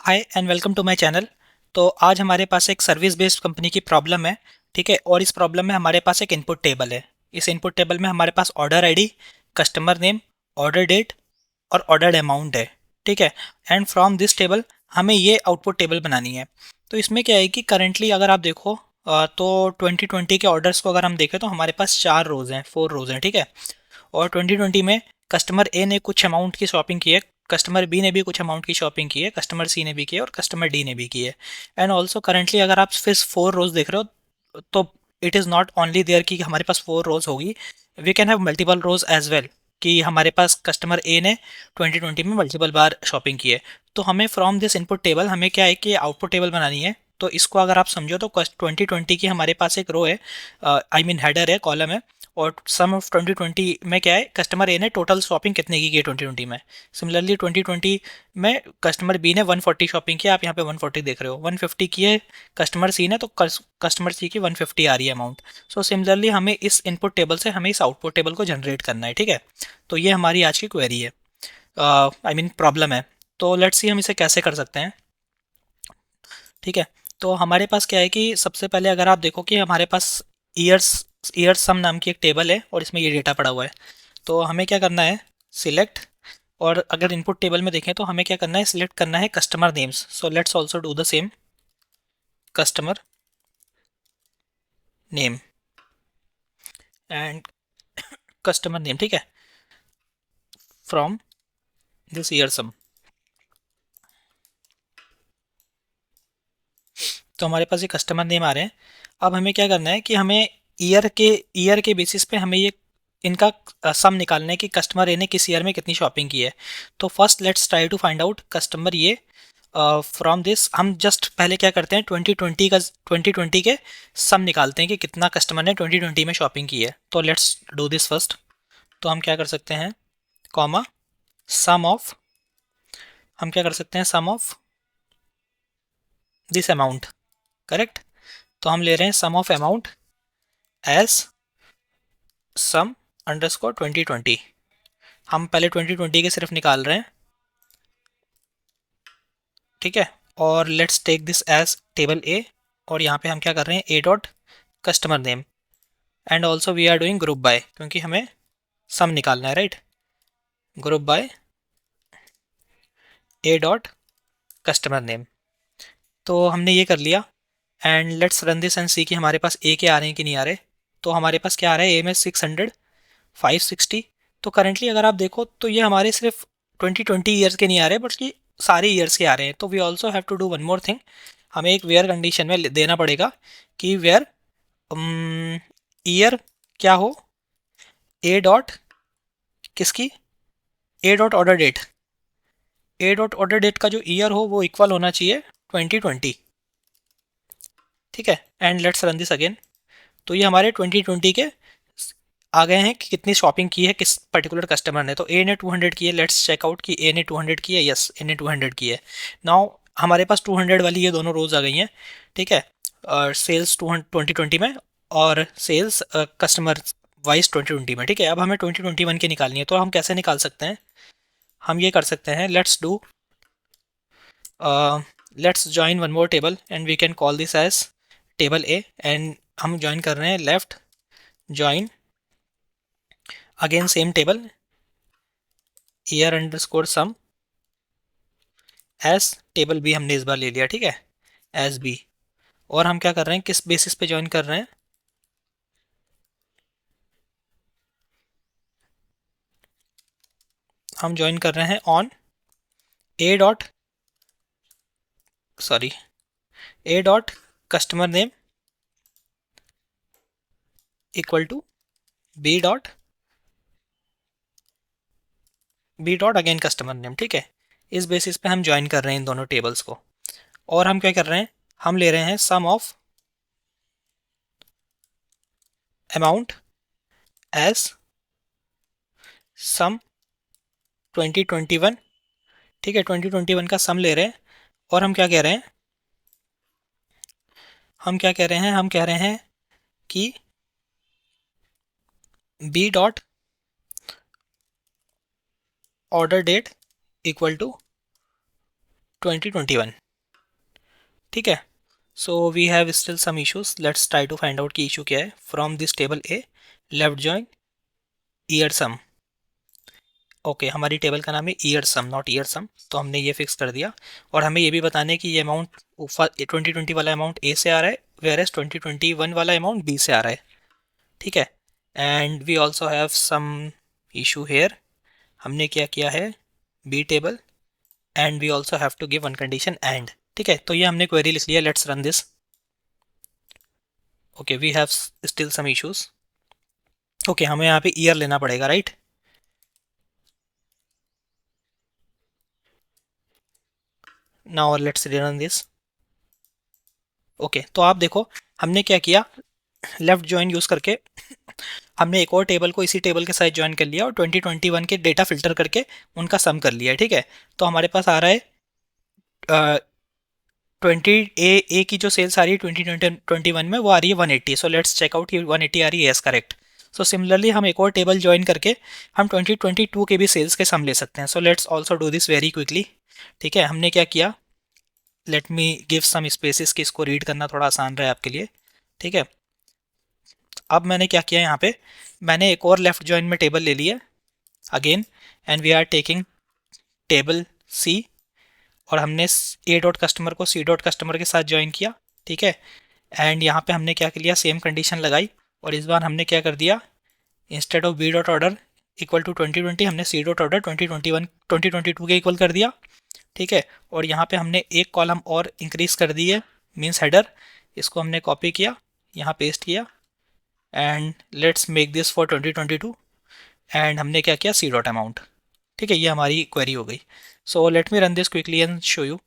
Hi and welcome to my channel. तो आज हमारे पास एक सर्विस बेस्ड कंपनी की प्रॉब्लम है। ठीक है, और इस प्रॉब्लम में हमारे पास एक इनपुट टेबल है। इस इनपुट टेबल में हमारे पास order ID, customer name, order date और ऑर्डर अमाउंट है। ठीक है, एंड फ्रॉम दिस टेबल हमें ये आउटपुट टेबल बनानी है। तो इसमें क्या है कि करंटली अगर आप देखो तो 2020 के ऑर्डर्स को अगर हम देखें तो हमारे पास 4 रोज़ हैं, 4 रोज़ हैं। ठीक है, और 2020 में कस्टमर ए ने कुछ अमाउंट की शॉपिंग की है, कस्टमर बी ने भी कुछ अमाउंट की शॉपिंग की है, कस्टमर सी ने भी की है और कस्टमर डी ने भी की है। एंड ऑल्सो करंटली अगर आप फिर 4 रोज देख रहे हो तो it is not only there कि हमारे पास 4 रोज होगी, we can have multiple rows as well. कि हमारे पास कस्टमर ए ने 2020 में मल्टीपल बार शॉपिंग की है। तो हमें फ्रॉम दिस इनपुट टेबल हमें क्या है कि आउटपुट टेबल बनानी है। तो इसको अगर आप समझो तो 2020 की हमारे पास एक रो है, आई मीन हेडर है, कॉलम है। और सम ऑफ 2020 में क्या है, कस्टमर ए ने टोटल शॉपिंग कितने की है 2020 में। सिमिलरली 2020 में कस्टमर बी ने 140 शॉपिंग की, आप यहाँ पे 140 देख रहे हो, 150 की है कस्टमर सी ने, तो कस्टमर सी की 150 आ रही है अमाउंट। सो सिमिलरली हमें इस इनपुट टेबल से हमें इस आउटपुट टेबल को जनरेट करना है। ठीक है, तो ये हमारी आज की क्वेरी है, आई मीन प्रॉब्लम है। तो लेट्स सी हम इसे कैसे कर सकते हैं। ठीक है, तो हमारे पास क्या है कि सबसे पहले अगर आप देखो कि हमारे पास ईयर्स ईयर्स सम नाम की एक टेबल है और इसमें ये डेटा पड़ा हुआ है। तो हमें क्या करना है, सिलेक्ट। और अगर इनपुट टेबल में देखें तो हमें क्या करना है, सिलेक्ट करना है customer names. So let's also do the same, customer name and customer name. ठीक है, फ्रॉम दिस ईयर सम। तो हमारे पास ये कस्टमर नेम आ रहे हैं। अब हमें क्या करना है कि हमें ईयर के बेसिस पे हमें ये इनका सम निकालना है कि कस्टमर ए ने किस ईयर में कितनी शॉपिंग की है। तो first let's try to find out customer ये। फ्रॉम दिस हम जस्ट पहले क्या करते हैं, 2020 के सम निकालते हैं कि कितना कस्टमर ने 2020 में शॉपिंग की है। तो लेट्स डू दिस फर्स्ट। तो हम क्या कर सकते हैं, कॉमा सम ऑफ, हम क्या कर सकते हैं, sum of this amount. Correct, तो हम ले रहे हैं sum of amount as sum underscore 2020। हम पहले 2020 के सिर्फ निकाल रहे हैं। ठीक है, और let's take this as table A. और यहाँ पे हम क्या कर रहे हैं, A dot customer name and also we are doing group by, क्योंकि हमें सम निकालना है, right. Group by A dot customer name. तो हमने ये कर लिया and let's run this and see कि हमारे पास ए के आ रहे हैं कि नहीं आ रहे। तो हमारे पास क्या आ रहा है, ए में 600, 560। तो करंटली अगर आप देखो तो ये हमारे सिर्फ 2020 ईयर्स के नहीं आ रहे बल्कि सारे ईयर्स के आ रहे हैं। तो we also have to do one more thing, हमें एक वेयर कंडीशन में देना पड़ेगा कि वेयर ईयर क्या हो, ए डॉट किसकी, A dot order date. A dot order date का जो ईयर हो वो इक्वल होना चाहिए 2020। ठीक है, and let's run this again. तो ये हमारे 2020 के आ गए हैं कि कितनी शॉपिंग की है किस पर्टिकुलर कस्टमर ने। तो ए ने 200 की है, लेट्स चेकआउट कि ए ने 200 की है, यस ए ने 200 की है। नाउ हमारे पास 200 वाली ये दोनों रोज आ गई हैं। ठीक है, और सेल्स 2020 में और सेल्स कस्टमर वाइज 2020 में। ठीक है, अब हमें 2021 की निकालनी है। तो हम कैसे निकाल सकते हैं, हम ये कर सकते हैं, let's join one more table and we can call this as table A. And हम ज्वाइन कर रहे हैं left join again same table year underscore sum as table B हमने इस बार ले लिया। ठीक है, एस बी। और हम क्या कर रहे हैं, किस बेसिस पे ज्वाइन कर रहे हैं, हम ज्वाइन कर रहे हैं on A dot, sorry, A dot customer name equal to B dot, B dot again customer name. ठीक है, इस बेसिस पे हम ज्वाइन कर रहे हैं इन दोनों टेबल्स को। और हम क्या कर रहे हैं, हम ले रहे हैं सम ऑफ अमाउंट एज सम 2021। ठीक है, 2021 का सम ले रहे हैं। और हम क्या कह रहे हैं, हम क्या कह रहे हैं, हम कह रहे हैं कि B dot order date equal to 2021, ठीक है। So we have still some issues, let's try to find out की इशू क्या है। From this table A left join year sum. Okay, हमारी टेबल का नाम है year sum, not year sum, तो हमने ये फिक्स कर दिया। और हमें ये भी बताने कि ये अमाउंट 2020 वाला अमाउंट ए से आ रहा है, वेयर एज 2021 वाला अमाउंट बी से आ रहा है, ठीक है। And we also have some issue here. हमने क्या किया है, B table, and we also have to give one condition and, ठीक है। तो ये हमने क्वेरी लिख लिया, let's run this. Okay, we have still some issues. Okay, हमें यहाँ पे ईयर लेना पड़ेगा, right. Now let's run this. Okay, तो आप देखो हमने क्या किया, लेफ्ट ज्वाइन यूज़ करके हमने एक और टेबल को इसी टेबल के साथ ज्वाइन कर लिया और 2021 के डेटा फिल्टर करके उनका सम कर लिया है, ठीक है। तो हमारे पास आ रहा है 20 ए की जो सेल्स आ रही है 2021 में, वो आ रही है 180। सो लेट्स चेक आउट, ये 180 आ रही है, यस करेक्ट। सो सिमिलरली हम एक और टेबल ज्वाइन करके हम 2022 के भी सेल्स के सम ले सकते हैं। So let's also do this very quickly, ठीक है। हमने क्या किया, let me give some spaces कि इसको रीड करना थोड़ा आसान रहे आपके लिए, ठीक है। अब मैंने क्या किया, यहाँ पे मैंने एक और लेफ्ट ज्वाइन में टेबल ले लिया again, and we are taking table C, और हमने ए डॉट कस्टमर को सी डॉट कस्टमर के साथ ज्वाइन किया, ठीक है। एंड यहाँ पे हमने क्या किया, सेम कंडीशन लगाई, और इस बार हमने क्या कर दिया, instead of B dot order equal to 2020 हमने सी डॉट ऑर्डर 2022 के इक्वल कर दिया, ठीक है। और यहाँ पे हमने एक कॉलम और इंक्रीज कर दी है, मीन्स हेडर, इसको हमने कॉपी किया, यहाँ पेस्ट किया, and let's make this for 2022, and हमने क्या किया, सी डॉट अमाउंट, ठीक है। ये हमारी क्वेरी हो गई। सो let me run this quickly and show you.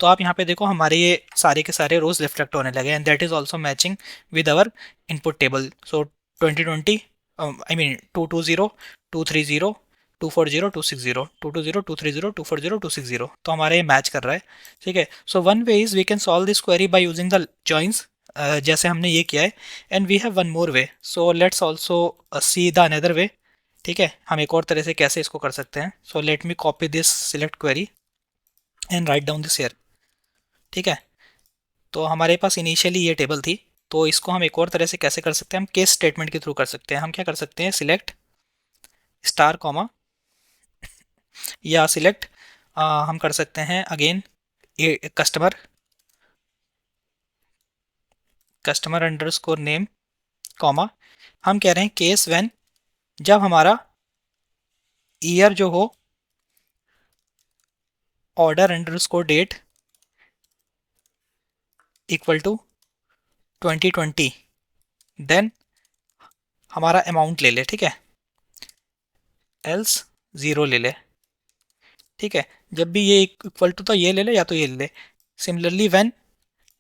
तो आप यहाँ पे देखो हमारे ये सारे के सारे रोज रिफ्लेक्ट होने लगे, and that is also matching with our input table. So 2020 I mean 220 230 240 260 220 230 240 260, तो हमारे ये मैच कर रहा है, ठीक है। So one way is we can solve this query by using the joins, जैसे हमने ये किया है, and we have one more way. So let's also see the another way, ठीक है। हम एक और तरह से कैसे इसको कर सकते हैं। सो let me copy this select query and write down this here, ठीक है। तो हमारे पास इनिशियली ये टेबल थी, तो इसको हम एक और तरह से कैसे कर सकते हैं, हम केस स्टेटमेंट के थ्रू कर सकते हैं। हम क्या कर सकते हैं, सिलेक्ट स्टार कॉमा, या सिलेक्ट हम कर सकते हैं again customer, customer underscore name comma, हम कह रहे हैं केस व्हेन, जब हमारा ईयर जो हो order underscore date equal to 2020, then हमारा अमाउंट ले ले, ठीक है, एल्स ज़ीरो ले ले, ठीक है। जब भी ये इक्वल टू, तो ये ले ले या तो ये ले ले। सिमिलरली व्हेन,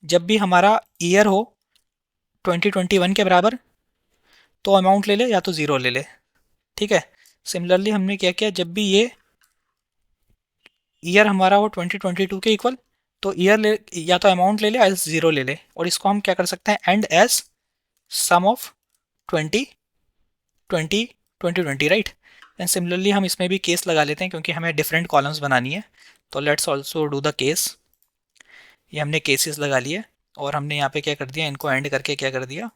जब भी हमारा ईयर हो 2021 के बराबर, तो अमाउंट ले ले या तो ज़ीरो ले ले, ठीक है। सिमिलरली हमने क्या किया, जब भी ये ईयर हमारा हो 2022 के इक्वल, तो ईयर ले या तो अमाउंट ले ले या ज़ीरो ले ले, और इसको हम क्या कर सकते हैं, and as sum of 2020 2020, right. And similarly हम इसमें भी केस लगा लेते हैं, क्योंकि हमें डिफरेंट कॉलम्स बनानी है। तो let's also do the case, ये हमने केसेस लगा लिए, और हमने यहाँ पे क्या कर दिया, इनको एंड करके क्या कर दिया,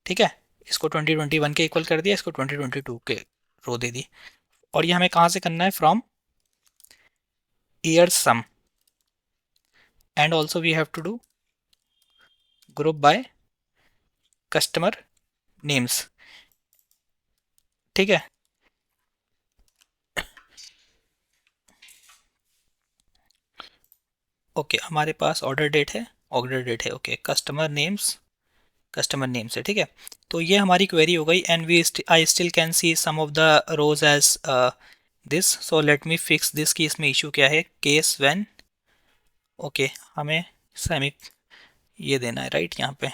ठीक है। इसको 2021 के इक्वल कर दिया, इसको 2022 के रो दे दी। और ये हमें कहाँ से करना है, from year sum, and also we have to do group by customer names, ठीक है। ओके, हमारे पास ऑर्डर डेट है, ऑर्डर डेट है, okay, customer names, customer name से, ठीक है। तो ये हमारी क्वेरी हो गई, and we I still can see some of the rows as this. So let me fix this कि इसमें इशू क्या है, केस व्हेन, ओके, हमें सेमी ये देना है, राइट, यहाँ पे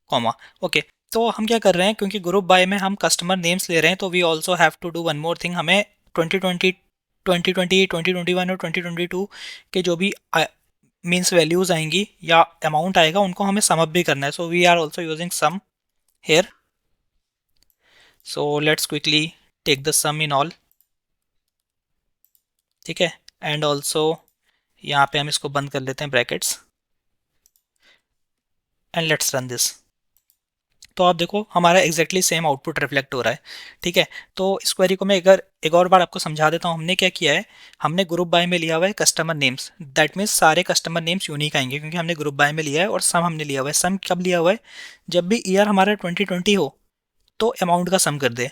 कॉमा, ओके। तो हम क्या कर रहे हैं, क्योंकि ग्रुप बाय में हम कस्टमर नेम्स ले रहे हैं, तो we also have to do one more thing. हमें 2020 2020 2021 और 2022 के जो भी मीन्स वैल्यूज आएंगी या अमाउंट आएगा, उनको हमें सम अप भी करना है। So we are also using some here, so let's quickly take the sum in all, ठीक है। एंड ऑल्सो यहाँ पे हम इसको बंद कर लेते हैं brackets, and let's run this. तो आप देखो हमारा एग्जैक्टली सेम आउटपुट रिफ्लेक्ट हो रहा है। ठीक है। तो इस क्वेरी को मैं एक और बार आपको समझा देता हूँ। हमने क्या किया है, हमने ग्रुप बाय में लिया हुआ है कस्टमर नेम्स, दैट मीन्स सारे कस्टमर नेम्स यूनिक आएंगे क्योंकि हमने ग्रुप बाय में लिया है। और सम हमने लिया हुआ है, सम कब लिया हुआ है, जब भी ईयर हमारा 2020 हो तो अमाउंट का सम कर दे।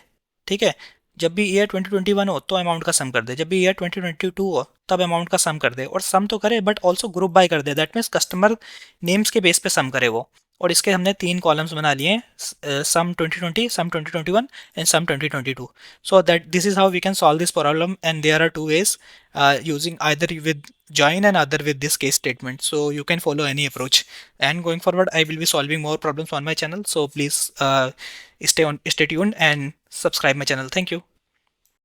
ठीक है। जब भी ईयर 2021 हो तो अमाउंट का सम कर दे, जब भी ईयर 2022 हो तब अमाउंट का सम कर दे, और सम तो करे बट ऑल्सो ग्रुप बाय कर दे, दैट मीन्स कस्टमर नेम्स के बेस पे सम करे वो। और इसके हमने 3 कॉलम्स बना लिए हैं, some 2020, some 2021 and some 2022। So that this is how we can solve this problem, and there are two ways using either with join and other with this case statement, so you can follow any approach. And going forward I will be solving more problems on my channel, so please stay tuned and subscribe my channel. Thank you.